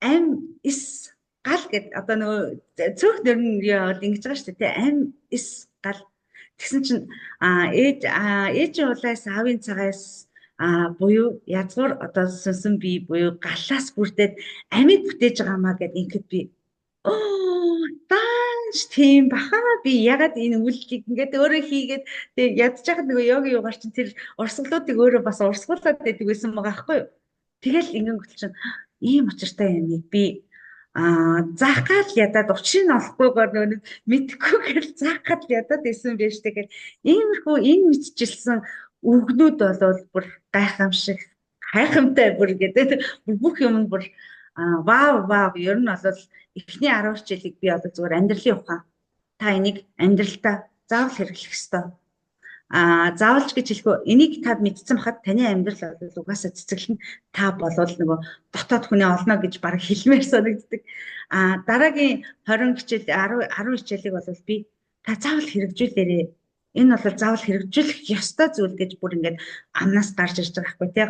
ам ис гал гэд одоо нөгөө цөөх нэр нь бол ингэж байгаа шүү дээ. Ам ис гал тэгсэн чинь ээжийн улаас аавын цагаас буюу язгуур одоо сүнсэн бие буюу галаас бүрдээд амьд бүтээж байгаамаа гэд ингээд би тааш тийм баха би ягаад энэ үйлдэлийг ингээд өөрөө хийгээд тэг ядж байхад нөгөө йогийн югаар чинь тэр урсгалуудыг өөрөө бас урсгуулад байдаг байсан байгаа байхгүй юу. Тэгэл ингээд хөтөл чинь ийм учиртай юмыг би заах гал ядаад учрыг нь олохгүйгээр нэг мэдхгүйгээр заах гал ядаад исэн байж тэгээд иймэрхүү энэ мэдчилсэн үгнүүд болвол бүр гайхамшиг хайхамтай бүр гэдэг бүх юм бүр вау ер нь бол эхний 10 жилиг би одоо зүгээр амьдралын ухаан та энийг амьдралдаа заавал хэрэглэх ёстой. Заавалч гэж хэлэхгүй энийг та мэдсэн хахад таны амьдрал бол угаасаа цэцэглэн та болвол нөгөө дотоод хүнээ олно гэж баг хэлмээр санагддаг. Дараагийн 20 хичээл 10 хичээлийг бол би та заавал хэрэгжүүлээрэй. Энэ бол заавал хэрэгжүүлэх ёстой зүйл гэж бүр ингээд амнаас гарч ирж байгаа байхгүй тий.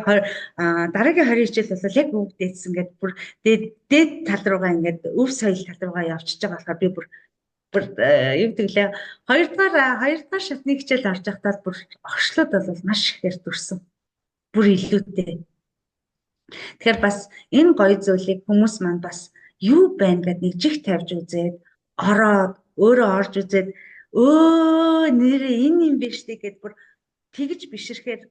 Дараагийн 20 хичээл бол яг үг дээдс ингээд бүр дээд тал руугаа ингээд өв соёл тал руугаа явчихж байгаа болохоор би бүр юу гэвэл хоёрдугаар шатны хичээл орж байхдаа бүр огшлоод бол маш ихээр дүрсэн. Бүр илүүтэй. Тэгэхээр бас энэ гоё зүйлийг хүмүүс маань бас юу байна гэд нэг жиг тавьж үзээд ороод өөрөө орж үзээд нэрээ энэ юм биш тий гэд бүр тэгж бишрэхээр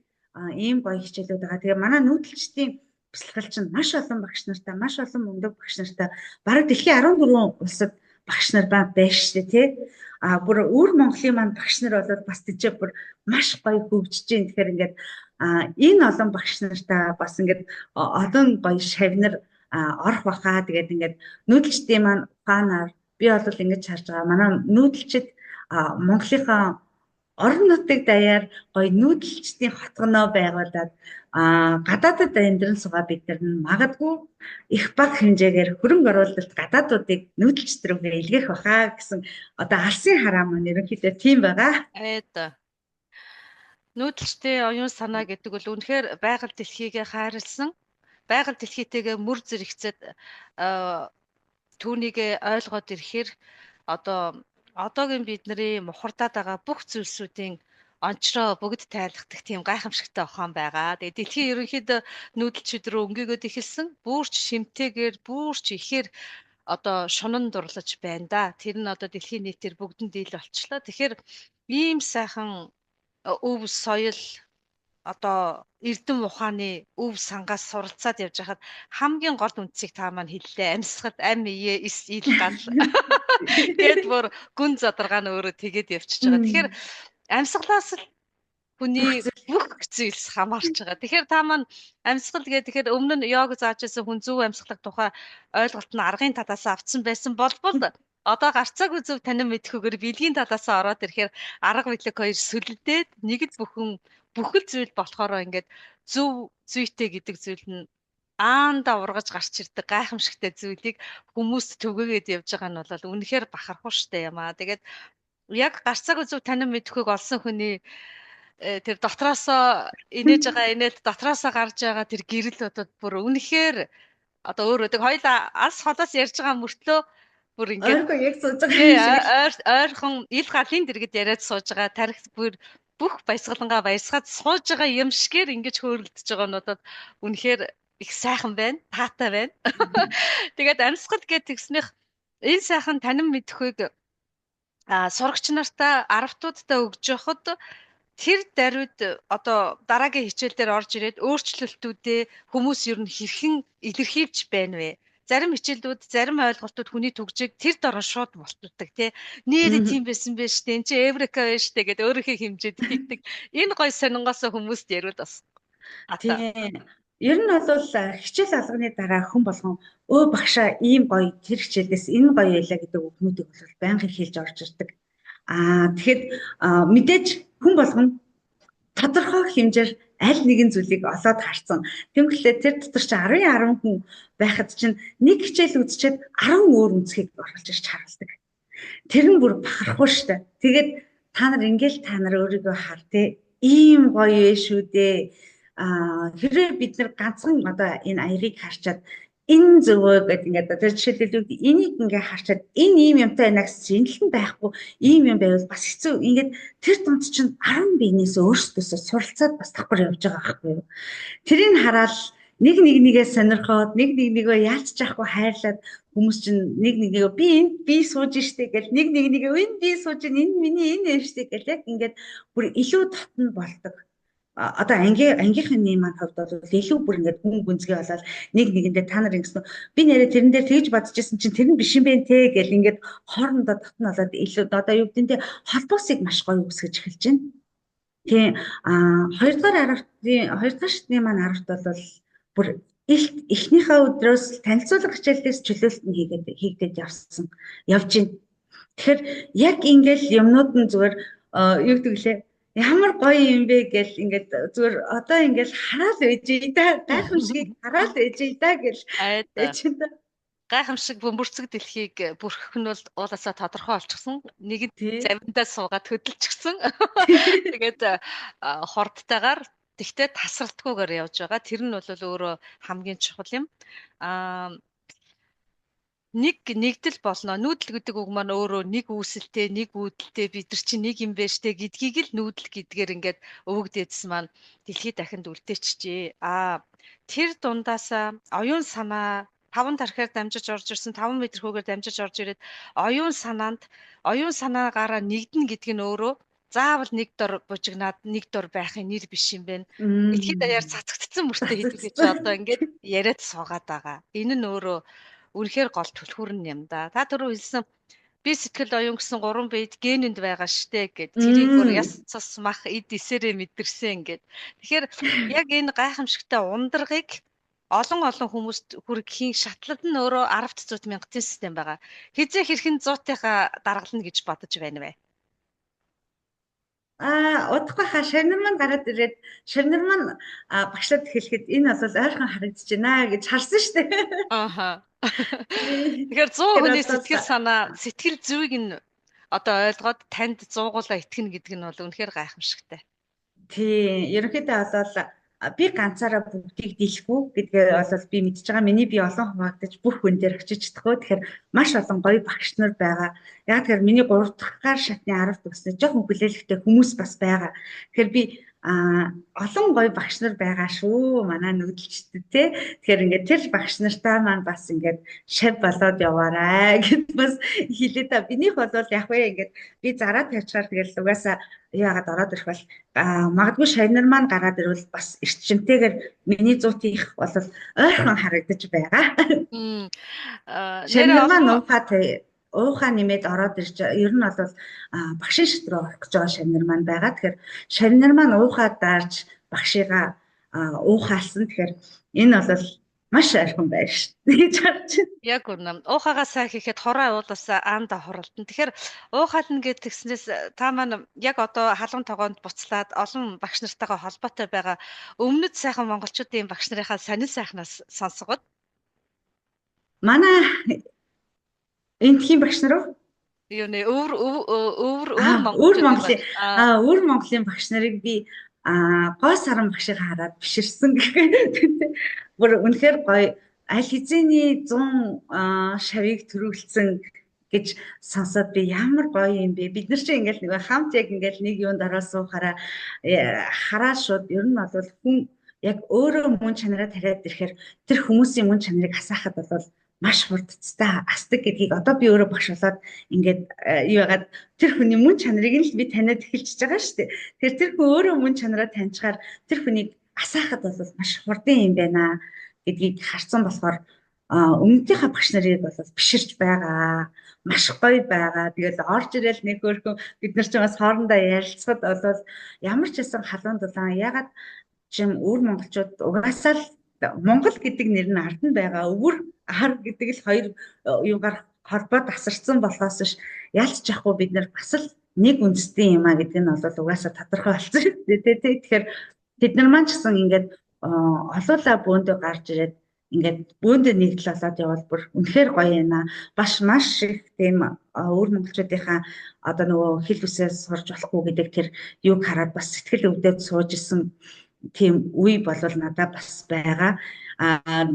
ийм гоё хичээлүүд байгаа. Тэгээ манай нүүдэлчдийн бясалгал чинь маш олон багш нартай, маш олон мундаг багш нартай бараг дэлхийн 14 улсад багш нар байж штэ тий. Бүр өвөр Монголын маань багш нар болоод бас тийч бүр маш гоё хөгжиж гин. Тэгэхээр ингээд энэ олон багш нартай бас ингээд олон гоё шавнар орох баха. Тэгээд ингээд нүүдэлчдийн маань ухаанаар би бол ингэж харж байгаа. Манай нүүдэлчд Монголынхаа орон нутгийн даяар гоё нүүдэлчдийн хотгоноо байгуулад гадаадд амьдран суугаа бид нар магадгүй их бага хэмжээгээр хөрөнгө оруулалт гадаадуудыг нүүдэлчд рүүгээ илгээх баха гэсэн одоо алсын хараа маань ерөнхийдөө тийм байгаа. Нүүдэлчдийн оюун санаа гэдэг бол үнэхээр байгаль дэлхийгээ хайрлсан, байгаль дэлхийтэйгээ мөр зэрэгцээд түүнийгээ ойлгоод ирэхээр одоогийн бидний мухардаад байгаа бүх зүйлсүүдийн онцроо бүгд тайлгадаг тийм гайхамшигтай ухаан байгаа. Тэгээ дэлхийн ерөнхийдөө нүүдэлчид рүү өнгийгөөд эхэлсэн. Бүрч шимтээгээр, бүрч ихээр шунан дурлаж байна да. Тэр нь дэлхийн нийтээр бүгдэнд ил болчлоо. Тэгэхээр ийм сайхан өв соёл эрдэм ухааны өв сангаас суралцаад явж байхад хамгийн гол үндсийг та маань хэллээ. Амьсгал, ам ие, эс ил гал. Гэт бүр гүн задаргаа нь өөрөө тэгээд явчихж байгаа. Тэгэхээр амьсгалаас л хүний бүх зүйлс хамаарч байгаа. Тэгэхээр та маань амьсгал тэгэхээр өмнө нь йог зааж байсан хүн зөв амьсгалах тухай ойлголт нь аргын талаас авцсан байсан болбол одоо гарцаагүй зөв танин мэдхүүгээр бэлгийн талаасаа ороод ирэхээр арга биелэг хоёр сүлдээд нэг л бүхэл зүйл болохоор ингээд зөв зүйтэй гэдэг зүйл нь аанда ургаж гарч ирдэг гайхамшигтай зүйлийг хүмүүст түгээгээд явж байгаа нь бол үнэхээр бахархуу штэ юмаа. Тэгээд яг гарцаагүй зөв танин мэдхүйг олсон хүний тэр дотроосоо инээж байгаа инээд дотроосоо гарч байгаа тэр гэрэл бүр үнэхээр өөрөө хоёул алс холоос ярьж байгаа мөртлөө бүр ингээд ойрхон яг сууж байгаа ойрхон ил галын дэргэд яриад сууж байгаа тарих бүр бүх баясгалангаа баясгаад сууж байгаа юм шигээр ингэж хөөрөлдөж байгаа нь үнэхээр их сайхан байна, таатай байна. Тэгээд амьсгал тэгснэх энэ сайхан танин мэдхүйг сурагч нартаа аравтуудтай өгж явахад тэр даруйд дараагийн хичээл дээр орж ирээд өөрчлөлтүүдээ хүмүүс ер нь хэрхэн илэрхийлж байна вэ? Зарим хичээлүүд, зарим ойлголтууд хүний төгжийг тэр дорн шууд болтдог тий. Нэрээ тийм байсан байж тээ. Энд чи Эврика байж тээ гэдэг өөрийнхөө хэмжээд хийдэг. Энэ гоё сонингоос хүмүүст ярил бас. Тийм. Ер нь бол хичээл алганы дараа хүн болгон багшаа ийм гоё тэр хичээлээс энэ гоё ялаа гэдэг үгнүүдийг бол байнгын хэлж орж ирдэг. Тэгэхэд мэдээж хүн болгон тодорхой хэмжээр аль нэгэн зүйлийг олоод харсан. Тэмгэлээ тэр дотор чи 10 хүн байхад чинь нэг хичээл үзчихэд 10 өөр үнцгийг оруулж ирж харуулдаг. Тэр нь бүр бахархуу штэ. Тэгээд та нар өөрийгөө хар те ийм гоё шүү дээ. Хэрвээ бид нар ганцхан энэ аярыг харчаад энэ зөвөө гэдэг ингээд тэр жишээлбэл энийг ингээд харчаад энэ ийм юмтай нагс шинэлэн байхгүй ийм юм байвал бас хэцүү. Ингээд тэр дунд чинь 10 биенээс өөрсдөөсөө суралцаад бас давхар явж байгаа байхгүй юу. Тэрийг хараад нэгээ сонирхоод нэгөө яалцж яахгүй хайрлаад хүмүүс чинь нэгээ би сууж штэ гэл нэгээ энэ би сууж энэ миний энэ штэ гэл яг ингээд бүр илүү татна болдог. одоо ангийнхны маань хувьд бол илүү бүр ингээд хүн гүнзгий болоод нэг нэгэндээ та нар ингэсэн би нэрээ тэрэн дээр тэгж бодож ирсэн чинь тэр нь биш юм бэ те гэл ингээд хоорондоо дотно болоод илүү одоо юу гэдэг нь холбоосыг маш гоё үсгэж эхэлж байна. Тийм хоёрдугаар шатны маань арга бол бүр эхнийхээ өдрөөс танилцуулга хичээлээс чөлөөлт нь хийгдэж явж байна. Тэгэхээр яг ингээл юмнууд нь зүгээр юу гэдэг лээ ямар гоё юм бэ гэл ингээд зүгээр одоо ингээл хараал байжээ да гайхамшигыг хараал байжээ да гэл гайхамшиг бөмбөрцөг дэлхийг бүрхэх нь бол уулаасаа тодорхой болчихсон. Нэг завиндаа суугаад хөдөлчихсөн. Тэгээд хордтойгоор тэгтээ тасралтгүйгээр явж байгаа. Тэр нь бол өөрөө хамгийн чухал юм. Нэгдэл болно. Нүүдэл гэдэг үг маань өөрөө нэг үүсэлтэй, нэг үүдэлтэй бид нар чинь нэг юм байна штэ гэдгийг л нүүдэл гэдгээр ингээд өвөгдөөдсөн маань дэлхийд дахинд үлдээчихжээ. Тэр дундаасаа оюун санаа 5 тархиар дамжиж орж ирсэн 5 метр хөөгээр дамжиж орж ирээд оюун санаагаараа нэгдэн гэдэг нь өөрөө заавал нэг дор бужигнаад нэг дор байхын нэр биш юм байна. Дэлхийд даяар цацагдсан мөртөө хэлүүлж одоо ингээд яриад суугаад байгаа. Энэ нь өөрөө үнэхээр гол түлхүүрэн юм да. Та түрүү хэлсэн би сэтгэл оюун гэсэн 3 бие генэнд байгаа штэ гэд. Тэрийг бүр яс цус мах эд эсэрээ мэдэрсэн гэд. Тэгэхээр яг энэ гайхамшигтай ундрагыг олон хүмүүст хүргэхийн шатлал нь өөрөө 10-100 мянгатын систем байгаа. Хизээ хэрхэн 100-ийнхаа даргална гэж бодож байна вэ? Удахгүй шавнар маань гараад ирээд шавнар маань багшаад хэлэхэд энэ бол ойрхон харагдаж байна гэж харсан шүү дээ. Тэгэхээр 100 хүний сэтгэл санаа, сэтгэл зүйг нь одоо ойлгоод танд 100% итгэнэ гэдэг нь бол үнэхээр гайхамшигтай. Тийм, ерөнхийдөө бол би ганцаараа бүгдийг дийлэхгүй гэдгээр бол би мэдж байгаа. Миний би олон хуваагдаж бүх хүн дээр очиж чадахгүй. Тэгэхээр маш олон гоё багш нар байгаа. Яг тэгэхээр миний 3 дахь шатны 10 төгснө жоохон хүлээлттэй хүмүүс бас байгаа. Тэгэхээр би олон гоё багш нар байгаа шүү. Манай нүүдэлчтэй те. Тэгэхээр ингээд тэр багш нартай маань бас ингээд шав болоод яваарай гэд бас хэлээ та. Бинийх бол яг вэ ингээд би зараа тавьчихаар тэгэл угаасаа яагаад ороод ирэх бол магадгүй шавнар маань гараад ирвэл бас эрчимтэйгээр миний 100-ийнх бол ойрхон харагдаж байгаа. Шавнар маань уухаа нэмээд ороод ирж ер нь бол багшийн шат руу орох гэж байгаа шавнар маань байгаа. Тэгэхээр шавнар маань уухаа даарж багшигаа уухаалсан. Тэгэхээр энэ бол маш ойрхон байна шүү гэж харж байна. Яг үнэ. Уухагаа сайн хийхэд хороо уулаас аанда хоролдно. Тэгэхээр уухаална гэдгснээс та маань яг одоо халуун тогоонд буцлаад олон багш нартайгаа холбоотой байгаа өмнөд сайхан монголчуудын багш нарынхаа сонин сайхнаас сонсгоод. Манай энтхийн багш нар уу? Юу нэ өвөр Монголын багш нарыг би гоо саран багшийг хараад биширсэн гэхэд бүр үнэхээр гоё аль хэзээний 100 шавийг төрүүлсэн гэж сонсоод би ямар гоё юм бэ. Бид нар чинь ингээл нэг хамт яг ингээл нэг юунд ороод суухаараа хараа шууд ер нь бол хүн яг өөрөө мөн чанараа тариад ирэхээр тэр хүмүүсийн мөн чанарыг асаахад бол маш хурдцтай асдаг гэдгийг одоо би өөрөө багш болоод ингээд юу яагаад тэр хүний мөн чанарыг нь л би таниад эхэлчихэж байгаа шүү дээ. Тэгэхээр тэр хүн өөрөө мөн чанараа таньчаар тэр хүнийг асаахад бол маш хурдан юм байна гэдгийг харсан болохоор өмнөдийнхээ багш нарыг бол биширч байгаа. Маш гоё байгаа. Тэгээд орж ирэл нэг хөрхөн бид нар ч бас хоорондоо ярилцахад бол ямар ч хэсэн халуун дулаан ягаад чим өвөр монголчууд угаасаа л Монгол гэдэг нэр нь ард нь байгаа. Өвөр хар гэдэг л хоёр юугаар холбоод асарсан болохоос ш ялч яахгүй бид нар бас л нэг үндэстэй юм а гэдэг нь бол угаасаа тодорхой болсон. Тэгэхээр бид нар маань ч гэсэн ингээд олуулаа бөөндөө гарч ирээд ингээд бөөндөө нэгдэл болоод явбал бүр үнэхээр гоё байна. Маш их тийм өвөр монголчуудынхаа одоо нөгөө хэл үсээ сурж болохгүй гэдэг тэр юг хараад бас сэтгэл өвдөд сууж исэн тийм үе болвол надад бас байгаа.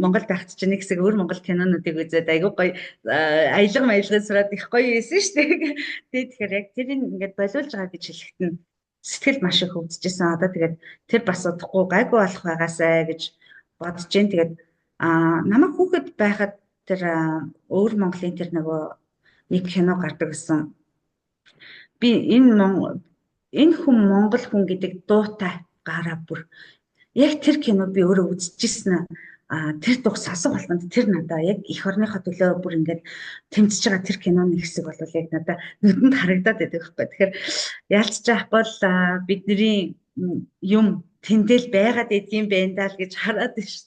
Монгол байхад чинь нэг хэсэг өвөр монгол кинонуудыг үзээд айгүй гоё аялга маялгыг сураад их гоё байсан шүү дээ. Тэгэхээр яг тэрийг ингээд болиулж байгаа гэж хэлэхэд нь сэтгэл маш их өвдөжсэн. Одоо тэгээд тэр бас удахгүй гайгүй болох байгаасай гэж бодож जैन. Тэгээд намайг хүүхэд байхад тэр өвөр монголын тэр нөгөө нэг кино гардаг гэсэн. Би энэ хүн монгол хүн гэдэг дуутай гараа бүр яг тэр кино би өөрөө үзчихсэн. Тэр дух сонсох болгонд тэр надаа яг эх орныхоо төлөө бүр ингээд тэмцэж байгаа тэр киноны хэсэг бол яг надаа нүдэнд харагдаад байдаг байхгүй. Тэгэхээр яалцж авах бол бидний юм тэндэл байгаад идэгюм байна даа л гэж хараад байна шүү.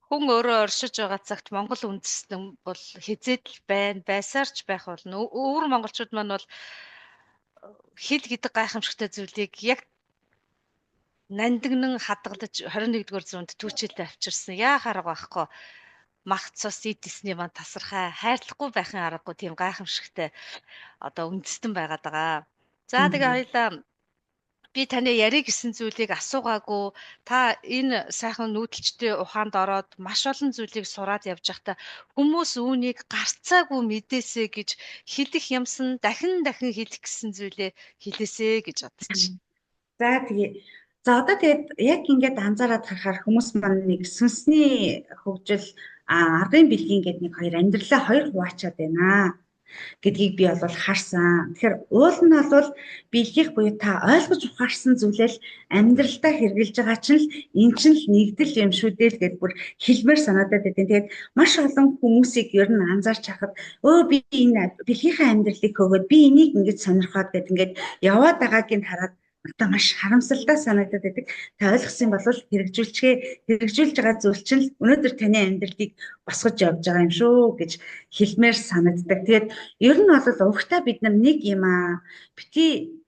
Хүн өөрөө оршиж байгаа цагт Монгол үндэстэн бол хизээд л байсаар ч байх болно. Өвөр монголчууд маань бол хэл гэдэг гайхамшигтай зүйлийг яг нандинан хадгалж 21-р зуунд түүчэлтэй авчирсан. Яахаар байхгүй. Мах цус идсний маань тасархай хайрлахгүй байхын аргагүй тийм гайхамшигтай одоо үндэстэн байгаад байгаа. За тэгээ хоёлаа би таны яриг гэсэн зүйлийг асуугаагүй. Та энэ сайхан нүүдэлчтэй ухаанд ороод маш олон зүйлийг сураад явж байхдаа хүмүүс үүнийг гарцаагүй мэдээсэ гэж хэлэх юмсан дахин хэлэх гэсэн зүйлээ хэлээсэ гэж бодчих. За тэгээ. За одоо тэгээд яг ингээд анзаараад харахаар хүмүүс маань нэг сүнсний хөгжил аргын бэлгийн гэдэг нэг хоёр амьдралаа хоёр хуваачаад байна гэдгийг би бол харсан. Тэгэхээр уул нь бол бэлгийх буюу та ойлгож ухаарсан зүйлэл амьдралдаа хэрэгжилж байгаа чинь л эн чинь л нэгдэл юм шүү дээ л гэдээ бүр хэлмээр санагдаад байдیں۔ Тэгээд маш олон хүмүүсийг ер нь анзаарч хахад би энэ бэлгийнхаа амьдралыг хөөгөөд би энийг ингэж сонирхоод гэдэг ингээд яваад байгааг нь хараад надад маш харамсалтай санагдаад байдаг. Та ойлгосон бол хэрэгжүүлж байгаа зүйл чинь өнөөдөр таны амьдралыг босгож явж байгаа юм шүү гэж хэлмээр санагддаг. Тэгээд ер нь бол угтаа бид нар нэг юм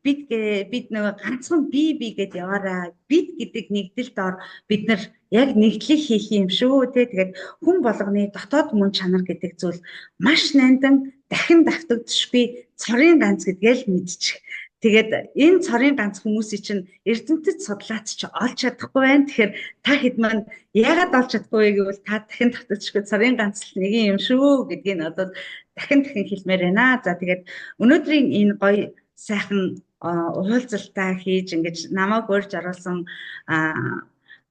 бид нөгөө ганцхан би гэдээ яваараа. Бид гэдэг нэгдэлд ор бид нар яг нэгдлийг хийх юм шүү тий. Тэгээд хүн болгоны дотоод мөн чанар гэдэг зүйл маш нандин дахин давтагдчихгүй цорын ганц гэдгээл мэдчих. Тэгээд энэ цорын ганц хүмүүсийг чинь эрдэмтэд судлаач ч олж чадахгүй байна. Тэгэхээр та хэд маань яагаад олж чадахгүй вэ гэвэл та дахин давтагдчихгүй цорын ганц л нэг юм шүү гэдгийг нь одоо дахин хэлмээр байна. За тэгээд өнөөдрийн энэ гоё сайхан уулзалтаа хийж ингэж намайг урьж оруулсан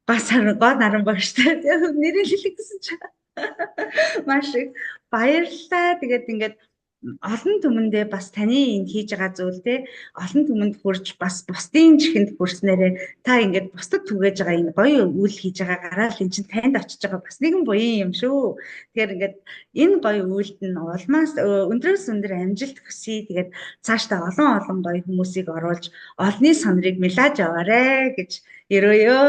гоо наран багштай нэрийг хэлэх гэсэн чинь маш их баярлалаа. Тэгээд ингээд олон түмэндээ бас таны энэ хийж байгаа зүйлдээ олон түмэнд хүрж бас бусдын чихэнд хүрснээрээ та ингээд бусдад түгээж байгаа энэ гоё үйл хийж байгаа гараал эн чинь танд очиж байгаа бас нэгэн буян юм шүү. Тэгэхээр ингээд энэ гоё үйлд нь улмаас өндрөөс өндөр амжилт хүсье. Тэгээд цаашдаа олон гоё хүмүүсийг оруулж олонний сонрыг мэлааж яваарэ гэж ерөөё.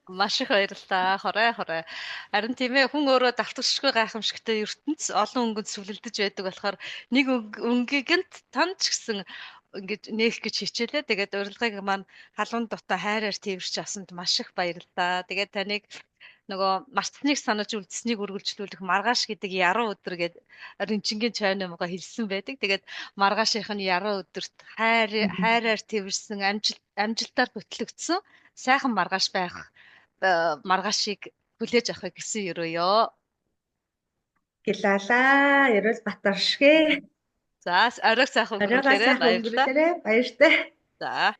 Маш их баярлалаа. Хорой. Харин тийм ээ хүн өөрөө давтагшгүй гайхамшигтай ертөнц олон өнгөнд сүлэлдэж байдаг болохоор нэг өнгийг нь танд ч гэсэн ингэж нээх гэж хичээлээ. Тэгээд урилгыг маань халуун дутаа хайраар тэрвэрч авсанд маш их баярлалаа. Тэгээд таныг нөгөө марцныг санаж үлдсэнийг үргэлжлүүлэх маргааш гэдэг яруу өдөр гэдэг Ринчингийн чойно мөгөө хэлсэн байдаг. Тэгээд маргаашийнх нь яруу өдөрт хайраар тэрвэрсэн амжилтаар бүтлэгдсэн сайхан маргааш байх маргаашийг хүлээж авахыг гэсэн ерөөё. Гилалаа, ерөөл Батаршгэ. За, оройг сайхан өнгөрүүлээрэй. Баярлалаа. За.